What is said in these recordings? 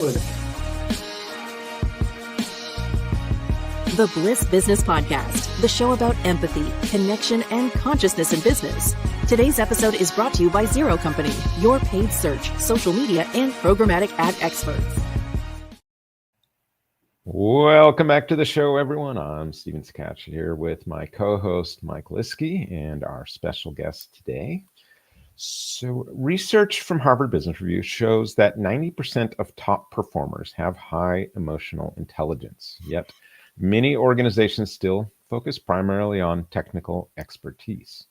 The Bliss Business Podcast, the show about empathy, connection, and consciousness in business. Today's episode is brought to you by Zero Company, your paid search, social media, and programmatic ad experts. Welcome back to the show, everyone. I'm Steven Sakach here with my co-host, Mike Liwski, and our special guest today. So research from Harvard Business Review shows that 90% of top performers have high emotional intelligence, yet many organizations still focus primarily on technical expertise.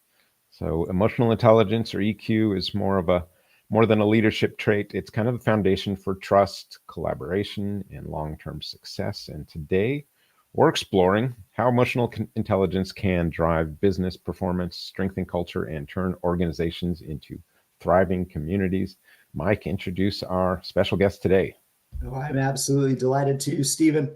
So emotional intelligence, or EQ, is more than a leadership trait. It's kind of the foundation for trust, collaboration, and long-term success. And today, we're exploring how emotional intelligence can drive business performance, strengthen culture, and turn organizations into thriving communities. Mike, introduce our special guest today. Oh, I'm absolutely delighted to, Stephen.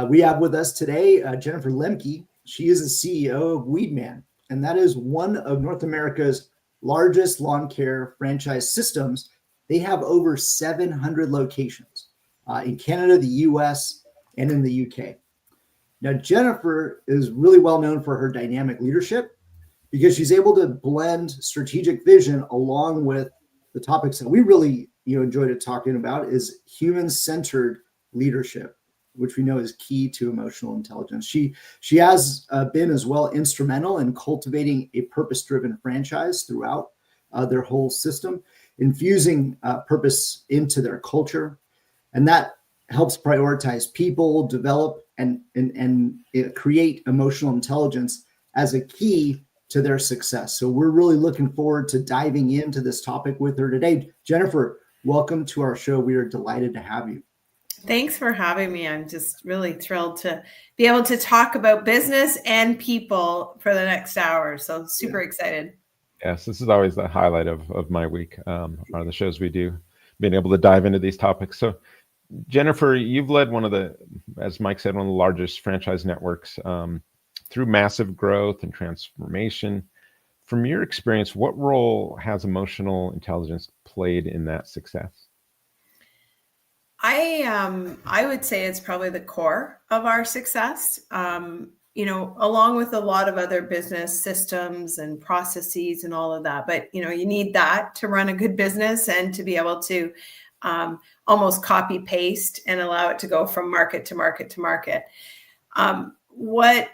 We have with us today Jennifer Lemcke. She is the CEO of Weedman, and that is one of North America's largest lawn care franchise systems. They have over 700 locations in Canada, the US, and in the UK. Now, Jennifer is really well known for her dynamic leadership because she's able to blend strategic vision along with the topics that we really enjoyed talking about is human-centered leadership, which we know is key to emotional intelligence. She has been as well instrumental in cultivating a purpose-driven franchise throughout their whole system, infusing purpose into their culture, and that helps prioritize people, develop and create emotional intelligence as a key to their success. So we're really looking forward to diving into this topic with her today. Jennifer, welcome to our show. We are delighted to have you. Thanks for having me. I'm just really thrilled to be able to talk about business and people for the next hour. So super excited. Yes, this is always the highlight of my week, are the shows we do, being able to dive into these topics. So Jennifer, you've led one of the, as Mike said, one of the largest franchise networks through massive growth and transformation. From your experience, what role has emotional intelligence played in that success? I would say it's probably the core of our success, along with a lot of other business systems and processes and all of that. But, you need that to run a good business and to be able to almost copy paste and allow it to go from market to market to market. What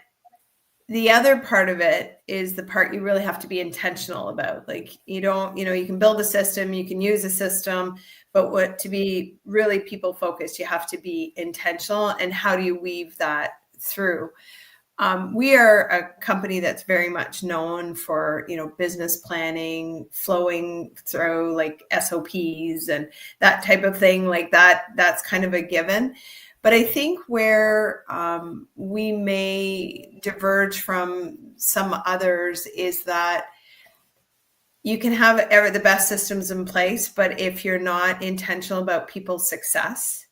the other part of it is the part you really have to be intentional about. Like you can build a system, you can use a system, but to be really people focused, you have to be intentional. And how do you weave that through? We are a company that's very much known for, business planning, flowing through like SOPs and that type of thing like that. That's kind of a given. But I think where we may diverge from some others is that you can have the best systems in place, but if you're not intentional about people's success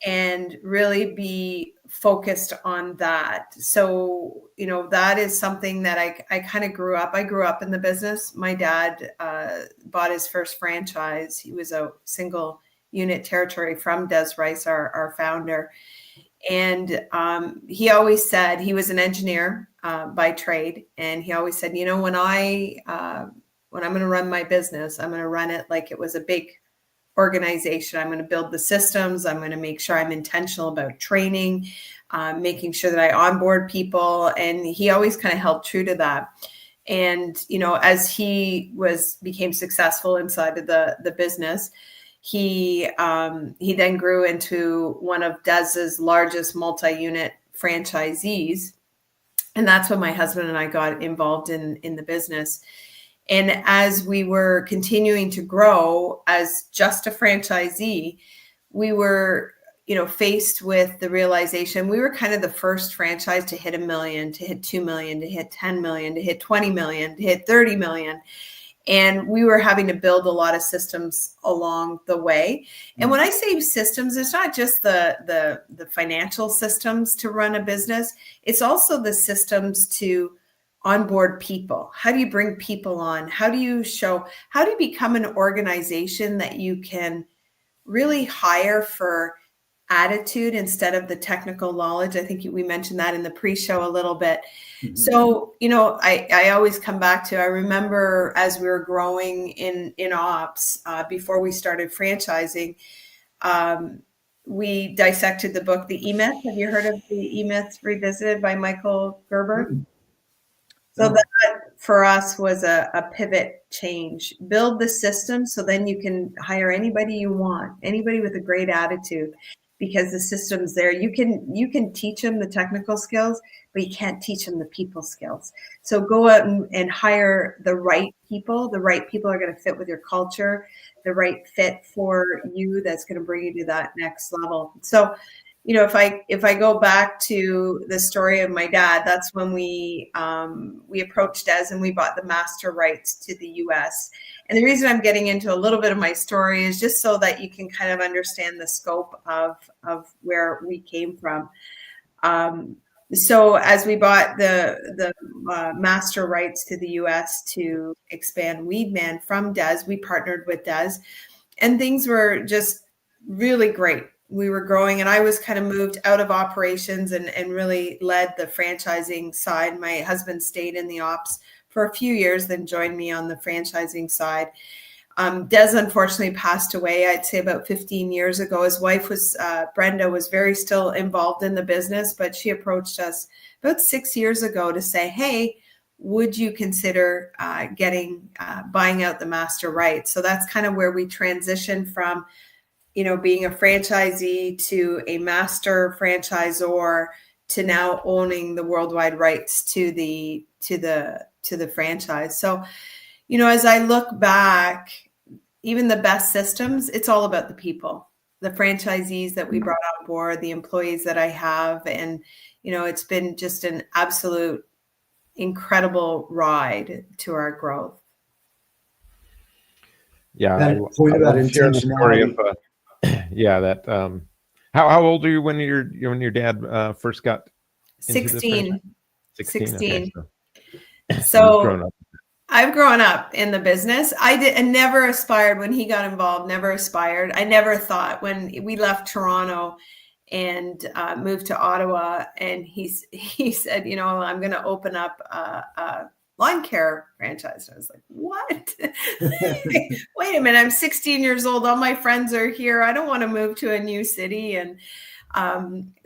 and really be focused on that. So, that is something that I kind of grew up. I grew up in the business. My dad bought his first franchise. He was a single unit territory from Des Rice, our founder. And he always said, he was an engineer by trade. And he always said, when I'm going to run my business, I'm going to run it like it was a big organization. I'm going to build the systems. I'm going to make sure I'm intentional about training, making sure that I onboard people. And he always kind of held true to that. And, as he became successful inside of the business, he then grew into one of Des's largest multi-unit franchisees. And that's when my husband and I got involved in the business. And as we were continuing to grow as just a franchisee, we were, faced with the realization we were kind of the first franchise to hit $1 million, to hit 2 million, to hit 10 million, to hit 20 million, to hit 30 million. And we were having to build a lot of systems along the way. And when I say systems, it's not just the financial systems to run a business. It's also the systems to onboard people. How do you bring people on? How do you become an organization that you can really hire for attitude instead of the technical knowledge. I think we mentioned that in the pre-show a little bit. Mm-hmm. So, I always come back to, I remember as we were growing in ops, before we started franchising, we dissected the book, The E-Myth. Have you heard of The E-Myth Revisited by Michael Gerber? Mm-hmm. So that for us was a pivot change. Build the system so then you can hire anybody you want, anybody with a great attitude, because the system's there. You can teach them the technical skills, but you can't teach them the people skills. So go out and hire the right people. The right people are going to fit with your culture, the right fit for you that's going to bring you to that next level. So, if I go back to the story of my dad, that's when we approached Des and we bought the master rights to the U.S. And the reason I'm getting into a little bit of my story is just so that you can kind of understand the scope of where we came from. So as we bought the master rights to the U.S. to expand Weedman from Des, we partnered with Des, and things were just really great. We were growing, and I was kind of moved out of operations and really led the franchising side. My husband stayed in the ops for a few years, then joined me on the franchising side. Des unfortunately passed away, I'd say about 15 years ago. His wife was, Brenda, was very still involved in the business, but she approached us about 6 years ago to say, hey, would you consider buying out the master rights? So that's kind of where we transitioned from being a franchisee to a master franchisor to now owning the worldwide rights to the franchise. So, as I look back, even the best systems, it's all about the people, the franchisees that we brought on board, the employees that I have. And, it's been just an absolute incredible ride to our growth. Yeah. That point about intentionality. How old were you when your dad first got 16. 16. Okay, so I've grown up in the business. I did and never aspired when he got involved, never aspired. I never thought when we left Toronto and moved to Ottawa, and he said, I'm going to open up a lawn care franchise. And I was like, what? Wait a minute, I'm 16 years old. All my friends are here. I don't want to move to a new city. And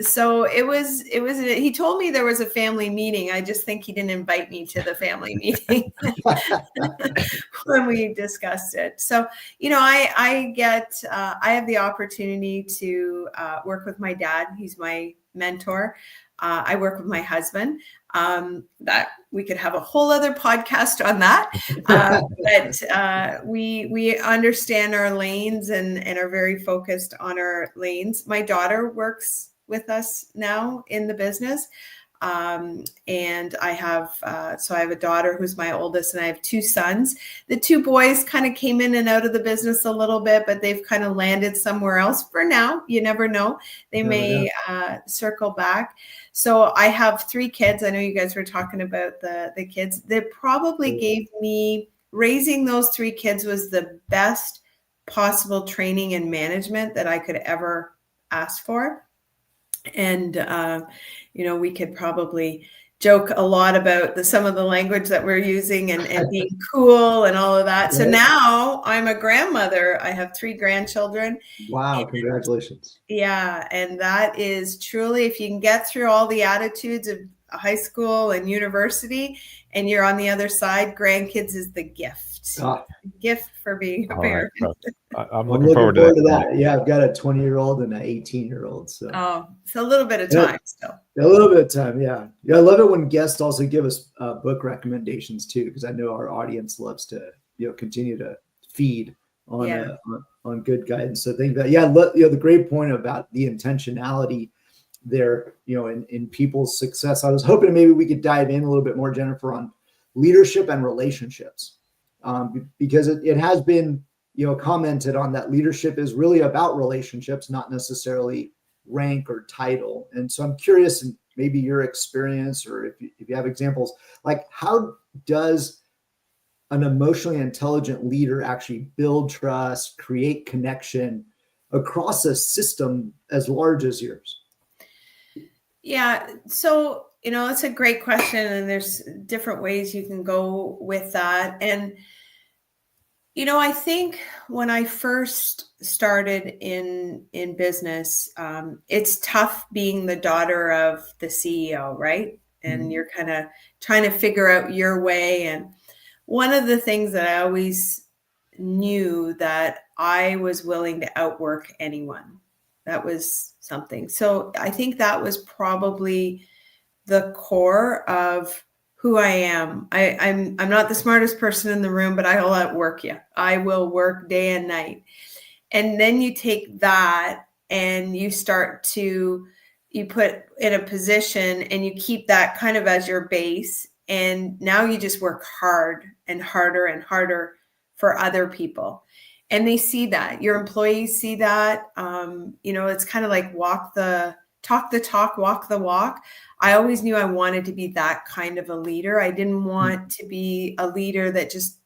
so it was, he told me there was a family meeting. I just think he didn't invite me to the family meeting when we discussed it. So, I have the opportunity to work with my dad. He's my mentor. I work with my husband. That we could have a whole other podcast on that. But we understand our lanes and are very focused on our lanes. My daughter works with us now in the business. And I have a daughter who's my oldest, and I have two sons. The two boys kind of came in and out of the business a little bit, but they've kind of landed somewhere else for now. You never know. They may circle back. So I have three kids. I know you guys were talking about the kids. They probably gave me, raising those three kids was the best possible training and management that I could ever ask for. And, we could probably joke a lot about some of the language that we're using and being cool and all of that. So now I'm a grandmother. I have three grandchildren. Wow. Congratulations. Yeah. And that is truly, if you can get through all the attitudes of high school and university and you're on the other side, grandkids is the gift. Gift for being a parent. Right. I'm looking forward to that. Yeah, I've got a 20-year-old and an 18-year-old. So it's a little bit of time still. A little bit of time, yeah. Yeah, I love it when guests also give us book recommendations too, because I know our audience loves to continue to feed on good guidance. So I think that the great point about the intentionality there, in people's success. I was hoping maybe we could dive in a little bit more, Jennifer, on leadership and relationships. Because it has been, commented on that leadership is really about relationships, not necessarily rank or title. And so I'm curious, and maybe your experience, or if you have examples, like how does an emotionally intelligent leader actually build trust, create connection, across a system as large as yours? Yeah. So, it's a great question, and there's different ways you can go with that. And, I think when I first started in business, it's tough being the daughter of the CEO, right? And you're kind of trying to figure out your way. And one of the things that I always knew that I was willing to outwork anyone. That was something. So I think that was probably the core of who I am. I'm not the smartest person in the room, but I will outwork you. I will work day and night. And then you take that and you put in a position and you keep that kind of as your base. And now you just work hard and harder and harder for other people. And they see that. Your employees see that. It's kind of like talk the talk, walk the walk. I always knew I wanted to be that kind of a leader. I didn't want to be a leader that just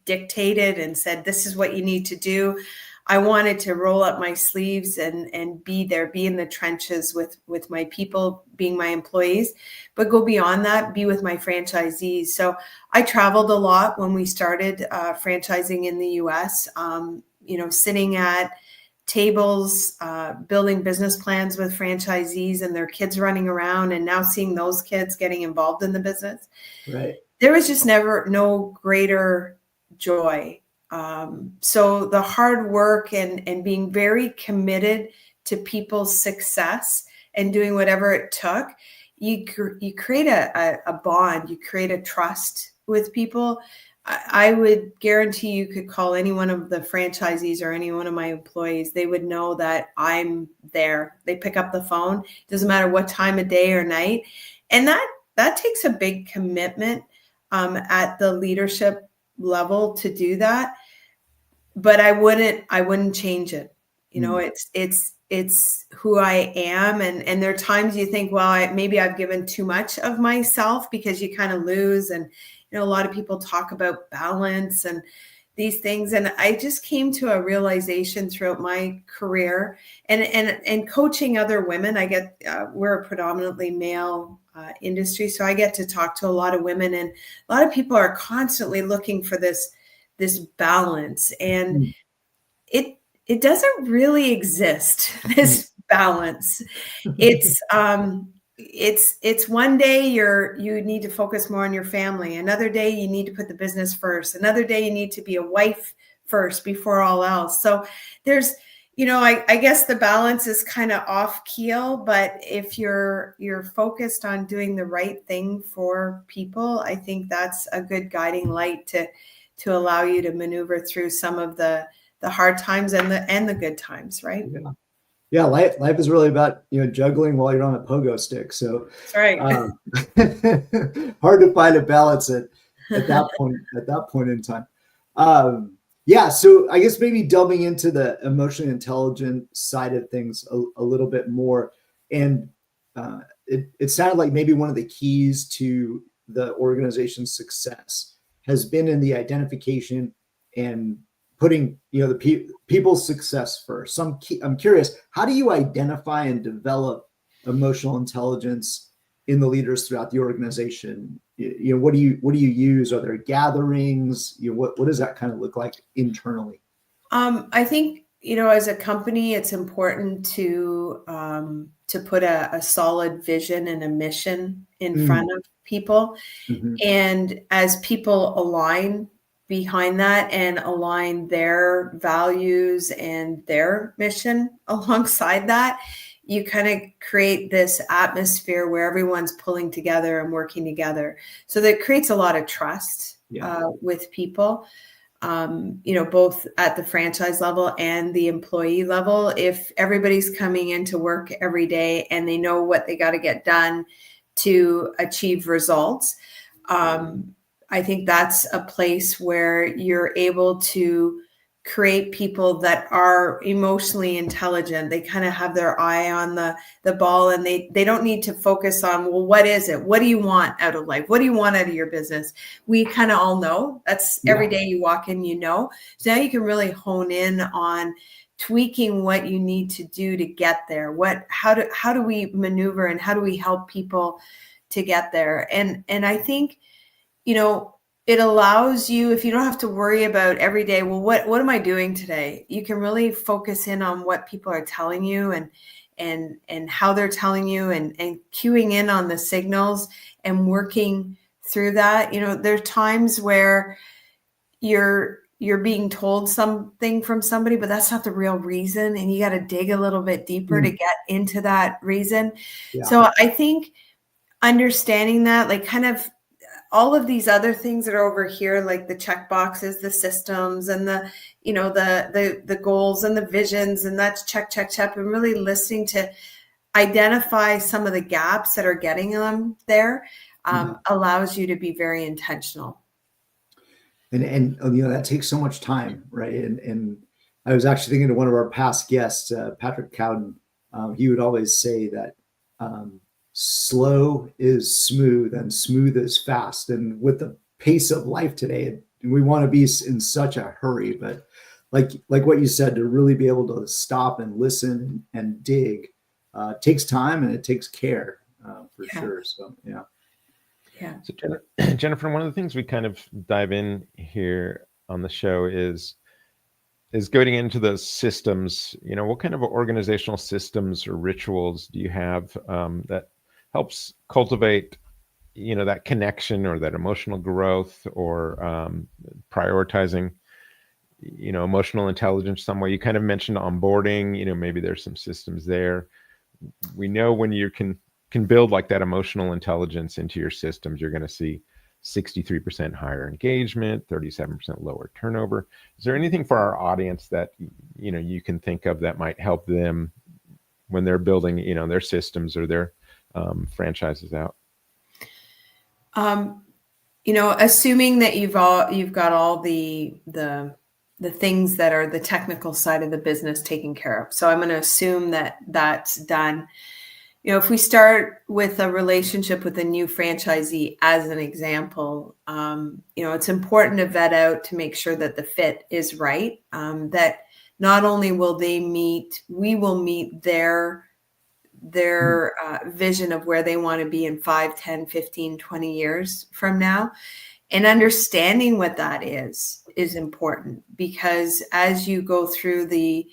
dictated and said, this is what you need to do. I wanted to roll up my sleeves and be there, be in the trenches with my people, being my employees, but go beyond that, be with my franchisees. So I traveled a lot when we started franchising in the US, sitting at tables, building business plans with franchisees and their kids running around, and now seeing those kids getting involved in the business. Right. There was just no greater joy. So the hard work and being very committed to people's success and doing whatever it took, you create a bond, you create a trust with people. I would guarantee you could call any one of the franchisees or any one of my employees. They would know that I'm there. They pick up the phone. Doesn't matter what time of day or night. And that takes a big commitment at the leadership level to do that. But I wouldn't change it. It's who I am. And there are times you think, well, maybe I've given too much of myself, because you kind of lose. And, a lot of people talk about balance and these things. And I just came to a realization throughout my career and coaching other women. We're a predominantly male industry. So I get to talk to a lot of women, and a lot of people are constantly looking for this balance, and it doesn't really exist, this balance. It's one day you need to focus more on your family. Another day you need to put the business first. Another day you need to be a wife first before all else. So there's, I guess the balance is kind of off keel, but if you're focused on doing the right thing for people, I think that's a good guiding light to allow you to maneuver through some of the hard times and the good times, right? Yeah. Life is really about, juggling while you're on a pogo stick. So that's right. Hard to find a balance at that point in time. So I guess maybe delving into the emotionally intelligent side of things a little bit more. And it sounded like maybe one of the keys to the organization's success has been in the identification and putting, the people's success first. So I'm curious, how do you identify and develop emotional intelligence in the leaders throughout the organization? What do you use? Are there gatherings? What does that kind of look like internally? I think, as a company, it's important to put a solid vision and a mission in front of people. Mm-hmm. And as people align behind that and align their values and their mission alongside that, you kind of create this atmosphere where everyone's pulling together and working together. So that creates a lot of trust with people, both at the franchise level and the employee level. If everybody's coming into work every day and they know what they got to get done to achieve results, I think that's a place where you're able to create people that are emotionally intelligent. They kind of have their eye on the ball, and they don't need to focus on, well, what is it? What do you want out of life? What do you want out of your business? We kind of all know. That's every day you walk in, So now you can really hone in on tweaking what you need to do to get there. How do we maneuver, and how do we help people to get there? And I think, it allows you, if you don't have to worry about every day, well, what am I doing today? You can really focus in on what people are telling you and how they're telling you, and cueing in on the signals and working through that. There are times where you're being told something from somebody, but that's not the real reason. And you got to dig a little bit deeper to get into that reason. Yeah. So I think understanding that, like, kind of all of these other things that are over here, like the check boxes, the systems, and the goals and the visions, and that's check, and really listening to identify some of the gaps that are getting them there allows you to be very intentional. And that takes so much time, right? And I was actually thinking of one of our past guests, Patrick Cowden. He would always say that slow is smooth and smooth is fast. And with the pace of life today, we want to be in such a hurry. But like what you said, to really be able to stop and listen and dig takes time, and it takes care for sure. So, yeah. Yeah. So Jennifer, one of the things we kind of dive in here on the show is going into the systems. What kind of organizational systems or rituals do you have that helps cultivate, that connection or that emotional growth, or prioritizing, emotional intelligence some way? You kind of mentioned onboarding, maybe there's some systems there. We know when you can build like that emotional intelligence into your systems, you're going to see 63% higher engagement, 37% lower turnover. Is there anything for our audience that, you can think of that might help them when they're building, their systems or their franchises out? Assuming that you've got all the things that are the technical side of the business taken care of. So I'm going to assume that that's done. If we start with a relationship with a new franchisee, as an example, it's important to vet out to make sure that the fit is right. That not only will we will meet their vision of where they want to be in 5, 10, 15, 20 years from now. And understanding what that is important, because as you go through the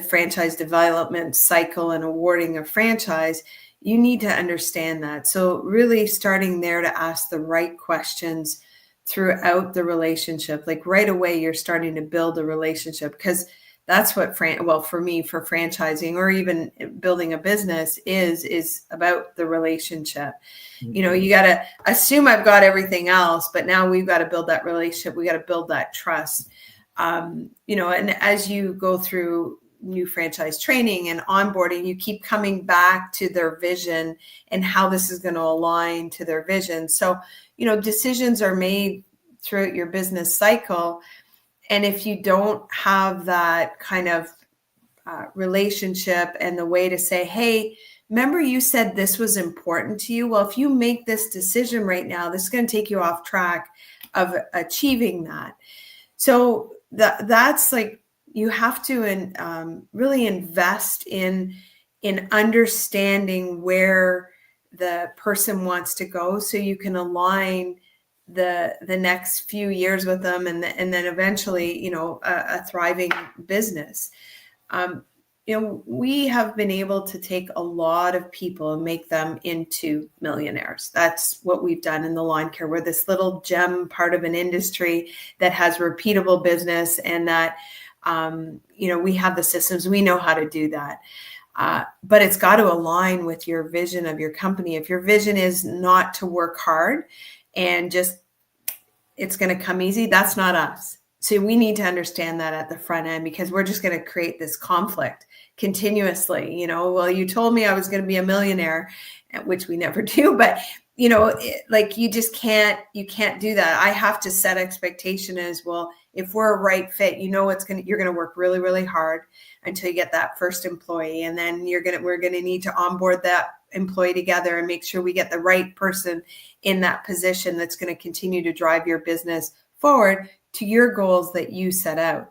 franchise development cycle and awarding a franchise, you need to understand that. So really starting there to ask the right questions throughout the relationship. Like right away, you're starting to build a relationship, because that's what for me, for franchising or even building a business is about the relationship. Mm-hmm. You got to assume I've got everything else, but now we've got to build that relationship. We got to build that trust. And as you go through new franchise training and onboarding, you keep coming back to their vision and how this is going to align to their vision. So, decisions are made throughout your business cycle. And if you don't have that kind of relationship and the way to say, hey, remember you said this was important to you? Well, if you make this decision right now, this is going to take you off track of achieving that. So that's like, you have to really invest in understanding where the person wants to go, so you can align the next few years with them, and then eventually, a thriving business. We have been able to take a lot of people and make them into millionaires. That's what we've done in the lawn care. We're this little gem part of an industry that has repeatable business, and that we have the systems, we know how to do that. But it's got to align with your vision of your company. If your vision is not to work hard and just, it's going to come easy, that's not us. So we need to understand that at the front end, because we're just going to create this conflict continuously. Well, you told me I was going to be a millionaire, which we never do, but you just can't do that. I have to set expectation as well. If we're a right fit, you're going to work really, really hard until you get that first employee. And then we're going to need to onboard that employee together and make sure we get the right person in that position that's going to continue to drive your business forward to your goals that you set out.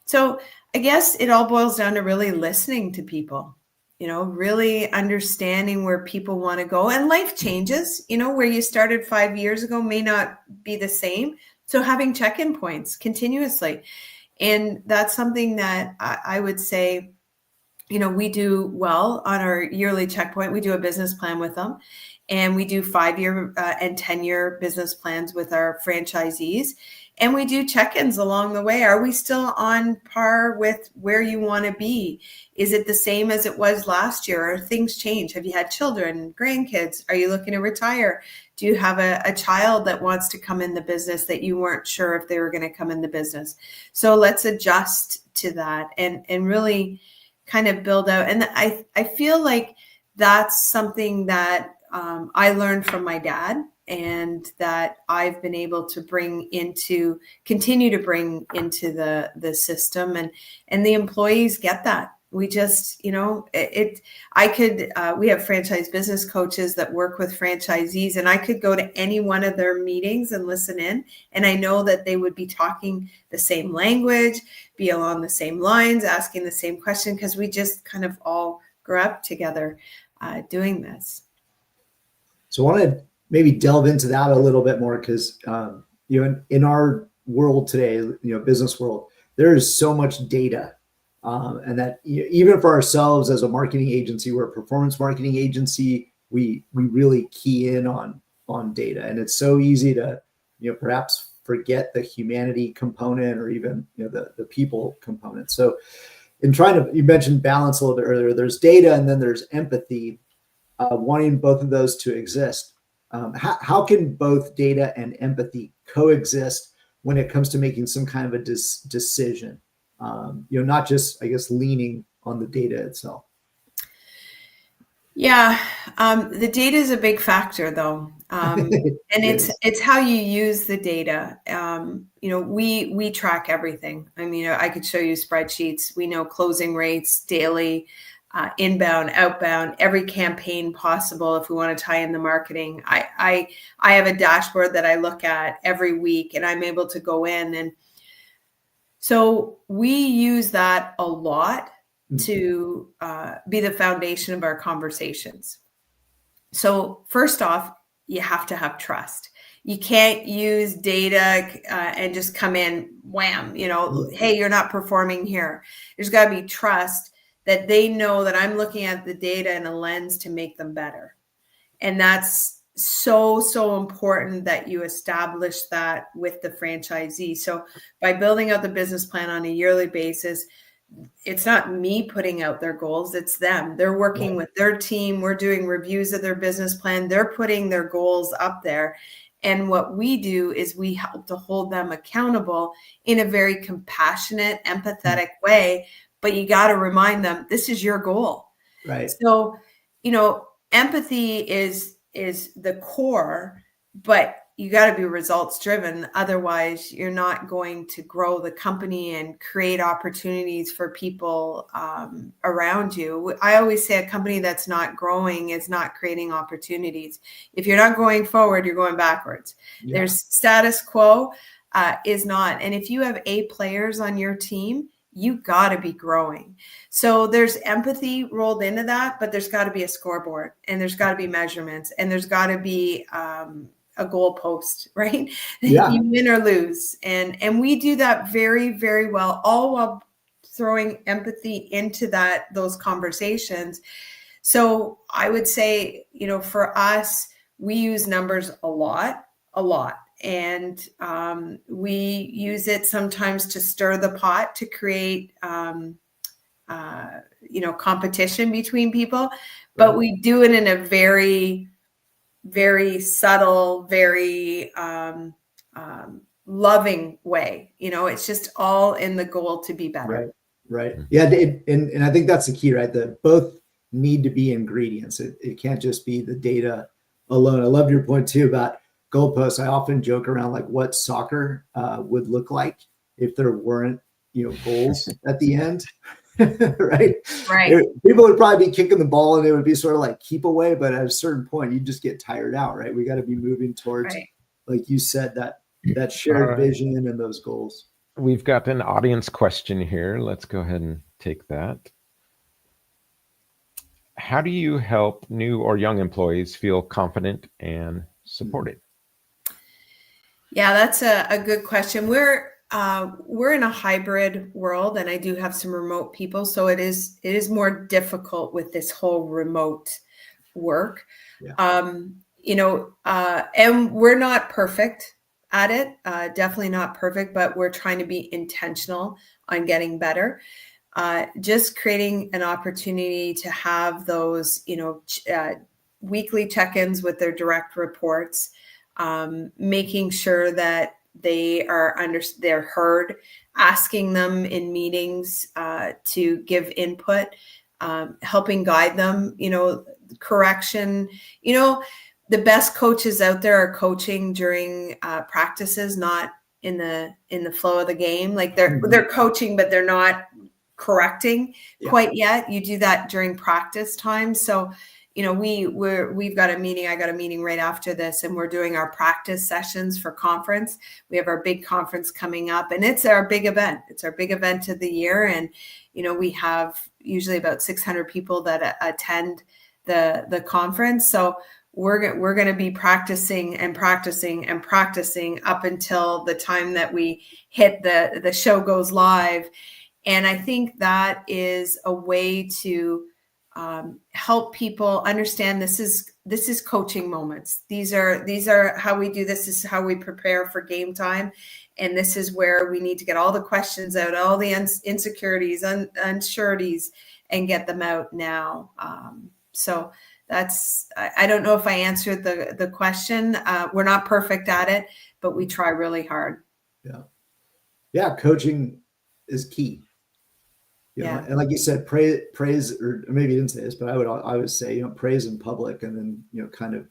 So I guess it all boils down to really listening to people, really understanding where people want to go. And life changes, where you started 5 years ago may not be the same. So having check-in points continuously. And that's something that I would say, we do well on our yearly checkpoint. We do a business plan with them, and we do 5-year and 10-year business plans with our franchisees. And we do check-ins along the way. Are we still on par with where you want to be? Is it the same as it was last year? Or things change? Have you had children, grandkids? Are you looking to retire? Do you have a child that wants to come in the business that you weren't sure if they were going to come in the business? So let's adjust to that and really kind of build out. And I feel like that's something that I learned from my dad, and that I've been able to continue to bring into the system, and the employees get that. We just, we have franchise business coaches that work with franchisees, and I could go to any one of their meetings and listen in, and I know that they would be talking the same language, be along the same lines, asking the same question, because we just kind of all grew up together doing this. So I want to maybe delve into that a little bit more, because in our world today, business world, there is so much data, and that even for ourselves as a marketing agency, we're a performance marketing agency, we really key in on data, and it's so easy to perhaps forget the humanity component, or even the people component. So you mentioned balance a little bit earlier. There's data, and then there's empathy. Wanting both of those to exist. How can both data and empathy coexist when it comes to making some kind of a decision? Not just, I guess, leaning on the data itself. Yeah, the data is a big factor, though, and it's how you use the data. We track everything. I mean, I could show you spreadsheets. We know closing rates daily. Inbound, outbound, every campaign possible. If we want to tie in the marketing, I have a dashboard that I look at every week, and I'm able to go in. And so we use that a lot to be the foundation of our conversations. So first off, you have to have trust. You can't use data and just come in, wham, hey, you're not performing here. There's got to be trust that they know that I'm looking at the data in a lens to make them better. And that's so important that you establish that with the franchisee. So by building out the business plan on a yearly basis, it's not me putting out their goals, it's them. They're working with their team. We're doing reviews of their business plan. They're putting their goals up there. And what we do is we help to hold them accountable in a very compassionate, empathetic way. But you got to remind them, this is your goal. Right. So, empathy is the core, but you got to be results driven. Otherwise, you're not going to grow the company and create opportunities for people around you. I always say a company that's not growing is not creating opportunities. If you're not going forward, you're going backwards. Yeah. There's status quo is not. And if you have A players on your team, you got to be growing. So there's empathy rolled into that, but there's got to be a scoreboard, and there's got to be measurements, and there's got to be a goalpost, right? Yeah. You win or lose. And we do that very, very well, all while throwing empathy into those conversations. So I would say, for us, we use numbers a lot. And we use it sometimes to stir the pot to create, competition between people. But we do it in a very, very subtle, very loving way. It's just all in the goal to be better. Right. Yeah. And I think that's the key, right? That both need to be ingredients. It can't just be the data alone. I love your point too about goalposts. I often joke around like what soccer would look like if there weren't, goals at the end, right? People would probably be kicking the ball, and it would be sort of like keep away. But at a certain point, you just get tired out, right? We got to be moving towards, like you said, that shared vision and those goals. we've got an audience question here. Let's go ahead and take that. How do you help new or young employees feel confident and supported? Yeah, that's a good question. We're in a hybrid world, and I do have some remote people, so it is more difficult with this whole remote work. Yeah. And we're not perfect at it, definitely not perfect, but we're trying to be intentional on getting better. Just creating an opportunity to have those, weekly check-ins with their direct reports, making sure that they're heard, asking them in meetings to give input, helping guide them, correction. The best coaches out there are coaching during practices, not in the flow of the game. Like they're coaching, but they're not correcting quite yet. You do that during practice time. So, we've got a meeting. I got a meeting right after this, and we're doing our practice sessions for conference. We have our big conference coming up, and it's our big event. It's our big event of the year. And, we have usually about 600 people that attend the conference. So we're going to be practicing and practicing and practicing up until the time that we hit the show goes live. And I think that is a way to help people understand this is coaching moments. These are how we do this. This is how we prepare for game time. And this is where we need to get all the questions out, all the insecurities, unsureties, and get them out now. So that's, I don't know if I answered the question. We're not perfect at it, but we try really hard. Yeah. Coaching is key. And like you said, praise, or maybe you didn't say this, but I would say, praise in public, and then, kind of,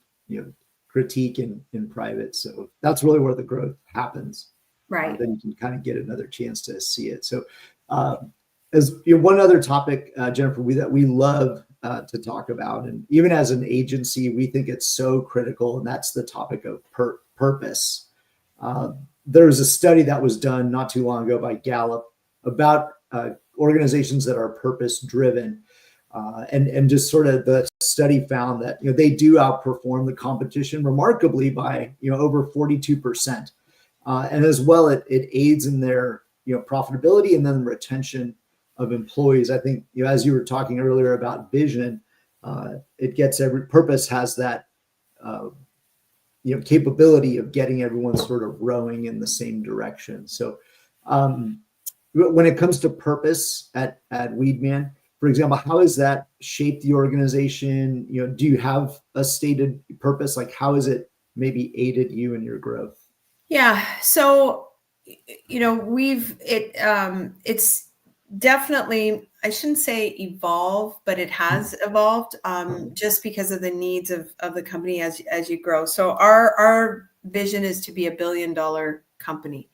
critique in private. So that's really where the growth happens. Right. Then you can kind of get another chance to see it. So as one other topic, Jennifer, that we love to talk about, and even as an agency, we think it's so critical, and that's the topic of purpose. There was a study that was done not too long ago by Gallup about organizations that are purpose driven, and just sort of the study found that they do outperform the competition remarkably by over 42%, and as well it aids in their profitability and then retention of employees. I think as you were talking earlier about vision, it gets purpose has that capability of getting everyone sort of rowing in the same direction. So when it comes to purpose at Weedman, for example, how has that shaped the organization? Do you have a stated purpose? Like, how has it maybe aided you in your growth? Yeah. So, it's definitely, I shouldn't say evolve, but it has evolved just because of the needs of the company as you grow. So our vision is to be $1 billion company.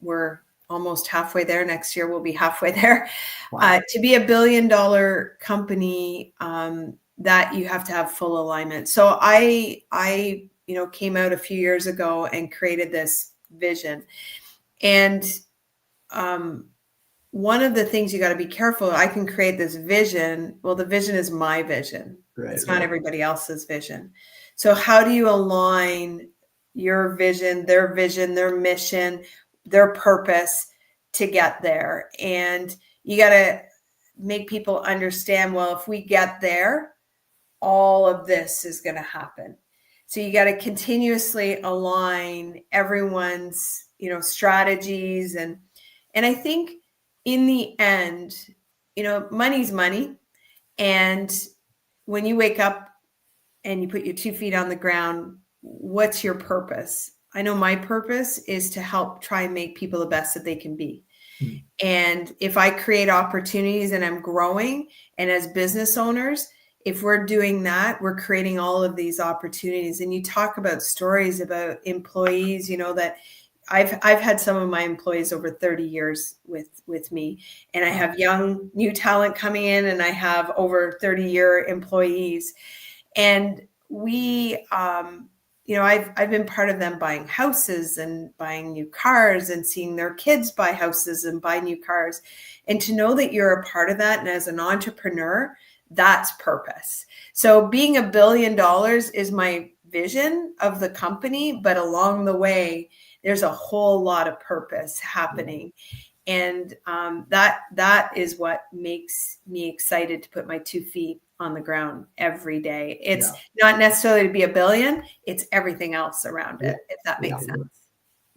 We're almost halfway there. Next year we'll be halfway there. Wow. To be $1 billion company, that you have to have full alignment. So I came out a few years ago and created this vision. And one of the things you got to be careful, I can create this vision. Well, the vision is my vision. Right, it's not everybody else's vision. So how do you align your vision, their mission, their purpose to get there? And you got to make people understand, well, if we get there, all of this is going to happen. So you got to continuously align everyone's, strategies. And I think in the end, money's money. And when you wake up and you put your 2 feet on the ground, what's your purpose? I know my purpose is to help try and make people the best that they can be. Mm-hmm. And if I create opportunities and I'm growing, and as business owners, if we're doing that, we're creating all of these opportunities. And you talk about stories about employees, that I've had some of my employees over 30 years with me, and I have young new talent coming in, and I have over 30-year employees. And we, I've been part of them buying houses and buying new cars and seeing their kids buy houses and buy new cars. And to know that you're a part of that, and as an entrepreneur, that's purpose. So being $1 billion is my vision of the company, but along the way, there's a whole lot of purpose happening. And that is what makes me excited to put my 2 feet on the ground every day. It's not necessarily to be $1 billion, it's everything else around it, if that makes sense.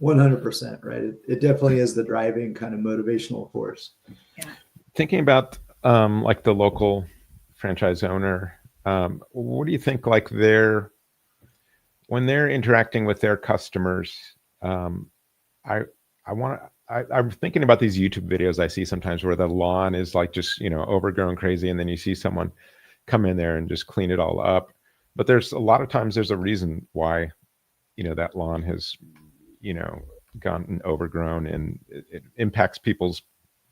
100%, right? It definitely is the driving kind of motivational force. Yeah. Thinking about like the local franchise owner, what do you think, like when they're interacting with their customers? I'm thinking about these YouTube videos I see sometimes where the lawn is like just, overgrown crazy. And then you see someone come in there and just clean it all up. But there's a lot of times there's a reason why, that lawn has, gotten overgrown, and it impacts people's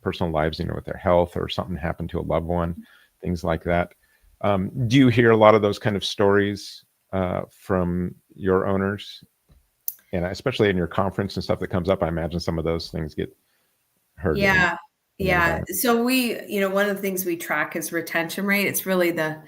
personal lives, with their health, or something happened to a loved one, things like that. Do you hear a lot of those kind of stories from your owners? And especially in your conference and stuff that comes up, I imagine some of those things get heard. Yeah. So we, one of the things we track is retention rate. It's really the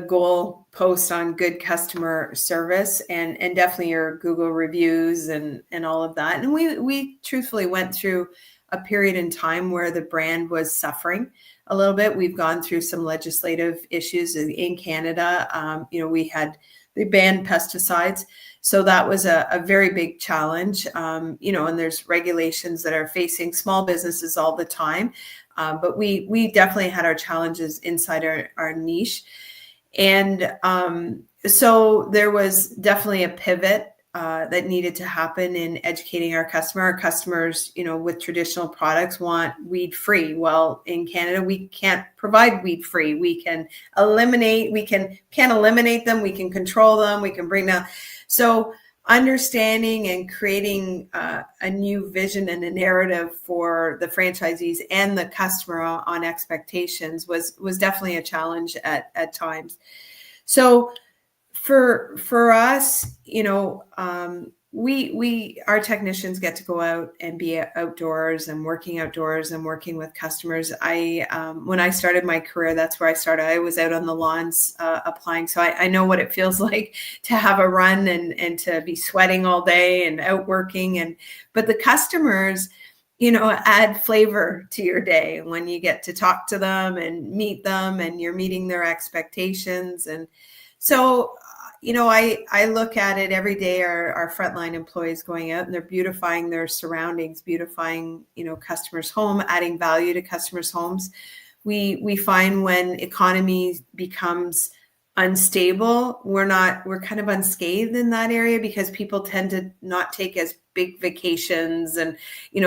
goal post on good customer service, and definitely your Google reviews and all of that. And we truthfully went through a period in time where the brand was suffering a little bit. We've gone through some legislative issues in Canada. They banned pesticides. So that was a very big challenge, and there's regulations that are facing small businesses all the time. But we definitely had our challenges inside our niche. And so there was definitely a pivot that needed to happen in educating our customer. Our customers, with traditional products want weed-free. Well, in Canada, we can't provide weed-free. We can't eliminate them. We can control them. We can bring down. So understanding and creating a new vision and a narrative for the franchisees and the customer on expectations was definitely a challenge at times. So for us, our technicians get to go out and be outdoors and working with customers. When I started my career, that's where I started. I was out on the lawns applying. So I know what it feels like to have a run and to be sweating all day and out working. But the customers, add flavor to your day when you get to talk to them and meet them, and you're meeting their expectations. And so I look at it every day, our frontline employees going out and they're beautifying their surroundings, beautifying, customers' home, adding value to customers' homes. We find when economy becomes unstable, we're kind of unscathed in that area, because people tend to not take as big vacations and,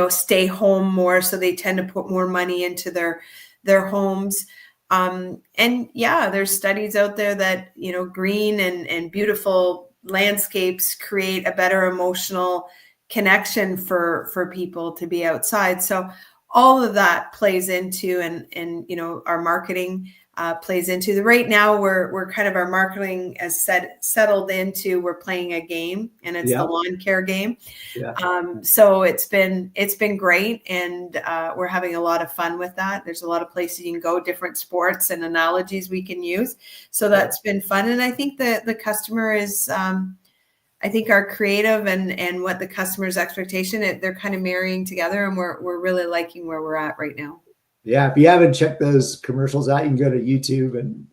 stay home more. So they tend to put more money into their homes. There's studies out there that, green and beautiful landscapes create a better emotional connection for people to be outside. So all of that plays into, and our marketing plays into. Right now we're kind of, our marketing has settled into, we're playing a game, and it's the lawn care game. So it's been great, and we're having a lot of fun with that. There's a lot of places you can go, different sports and analogies we can use. So that's been fun. And I think the customer is, I think our creative and what the customer's expectation, they're kind of marrying together, and we're really liking where we're at right now. Yeah, if you haven't checked those commercials out, you can go to YouTube, and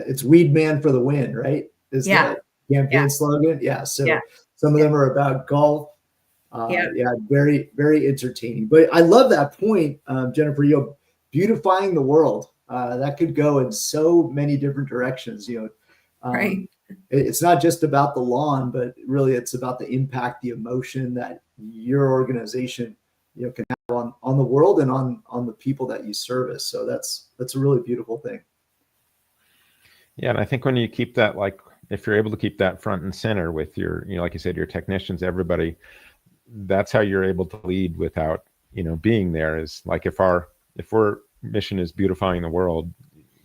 it's Weed Man for the Win, right? Is the campaign slogan. Yeah. So some of them are about golf. Very, very entertaining. But I love that point, Jennifer, beautifying the world. That could go in so many different directions, right. It's not just about the lawn, but really it's about the impact, the emotion that your organization, can have on the world and on the people that you service. So that's a really beautiful thing. Yeah. And I think when you keep that, like, if you're able to keep that front and center with your, like you said, your technicians, everybody, that's how you're able to lead without, being there. Is like, if our mission is beautifying the world,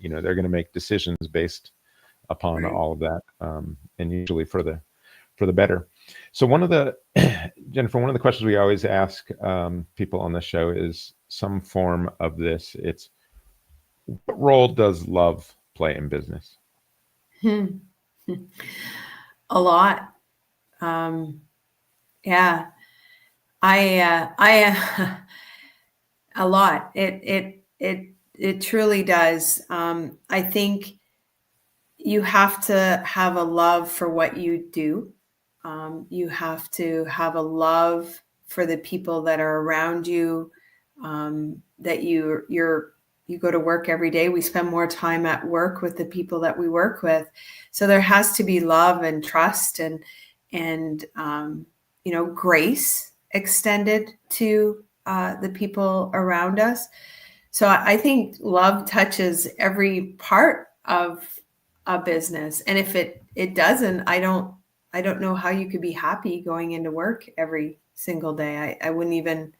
they're going to make decisions based upon all of that. And usually for the better. So Jennifer, one of the questions we always ask people on the show is some form of this. It's, what role does love play in business? A lot. Yeah, a lot. It truly does. I think you have to have a love for what you do. You have to have a love for the people that are around you, that you go to work every day. We spend more time at work with the people that we work with. So there has to be love and trust and grace extended to the people around us. So I think love touches every part of a business. And if it doesn't, I don't know how you could be happy going into work every single day. I wouldn't even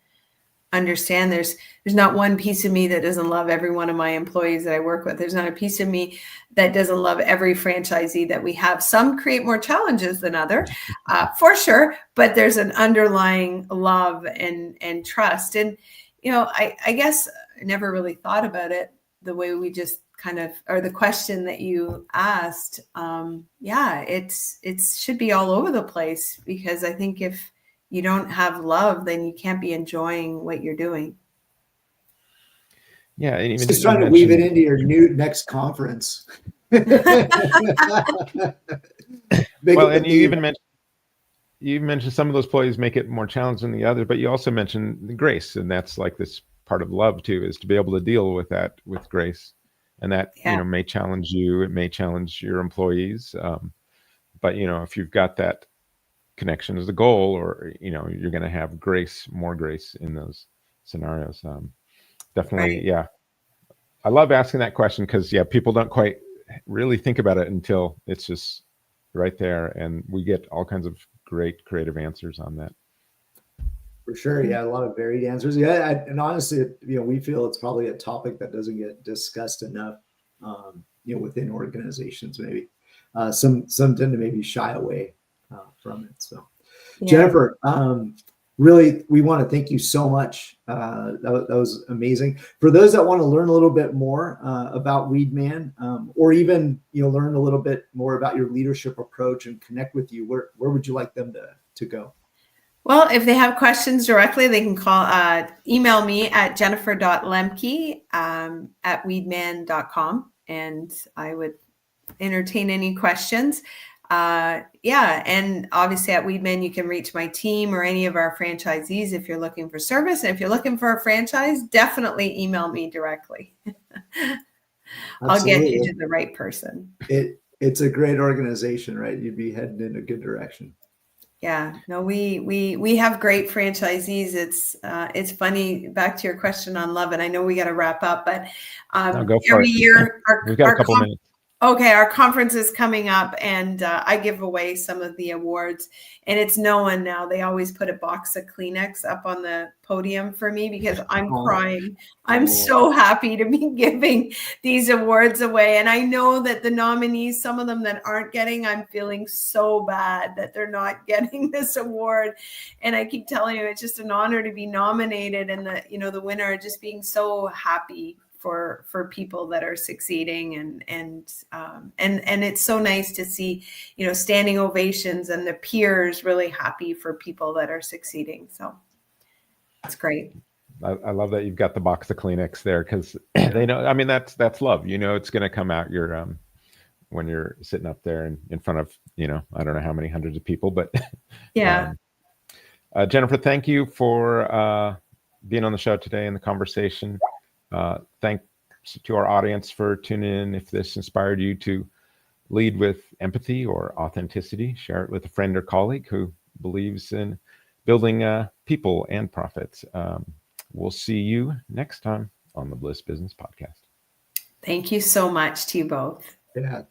understand. There's not one piece of me that doesn't love every one of my employees that I work with. There's not a piece of me that doesn't love every franchisee that we have. Some create more challenges than other, for sure, but there's an underlying love and trust. And, I guess I never really thought about it the way we just kind of, or the question that you asked. It should be all over the place, because I think if you don't have love, then you can't be enjoying what you're doing. Yeah. And even just trying to weave it into your next conference. Well, and you mentioned some of those employees make it more challenging than the others, but you also mentioned the grace, and that's like this part of love too, is to be able to deal with that with grace. And that, may challenge you, it may challenge your employees. But, if you've got that connection as a goal, or, you're going to have more grace in those scenarios. Definitely. Right. Yeah. I love asking that question because, people don't quite really think about it until it's just right there. And we get all kinds of great creative answers on that. For sure. Yeah. A lot of varied answers. Yeah. And honestly, we feel it's probably a topic that doesn't get discussed enough, within organizations, maybe. Some tend to maybe shy away from it. So, Jennifer, really, we want to thank you so much. That was amazing. For those that want to learn a little bit more about Weedman, or even learn a little bit more about your leadership approach and connect with you, where would you like them to go? Well, if they have questions directly, they can email me at jennifer.lemcke at weedman.com, and I would entertain any questions. And obviously at Weedman, you can reach my team or any of our franchisees if you're looking for service. And if you're looking for a franchise, definitely email me directly. I'll get you to the right person. It's a great organization, right? You'd be heading in a good direction. Yeah, no, we have great franchisees. It's funny, back to your question on love, and I know we got to wrap up, but every year we've got a couple minutes. Okay, our conference is coming up, and I give away some of the awards, and it's known now. They always put a box of Kleenex up on the podium for me because I'm crying. I'm so happy to be giving these awards away, and I know that the nominees, some of them that aren't getting, I'm feeling so bad that they're not getting this award, and I keep telling you, it's just an honor to be nominated, and the winner, just being so happy for people that are succeeding, and it's so nice to see, standing ovations and the peers really happy for people that are succeeding. So it's great. I love that you've got the box of Kleenex there, because they know, I mean, that's love, it's going to come out your, when you're sitting up there and in front of, I don't know how many hundreds of people, but yeah. Jennifer, thank you for being on the show today and the conversation. Thanks to our audience for tuning in. If this inspired you to lead with empathy or authenticity, share it with a friend or colleague who believes in building people and profits. We'll see you next time on the Bliss Business Podcast. Thank you so much to you both. Yeah.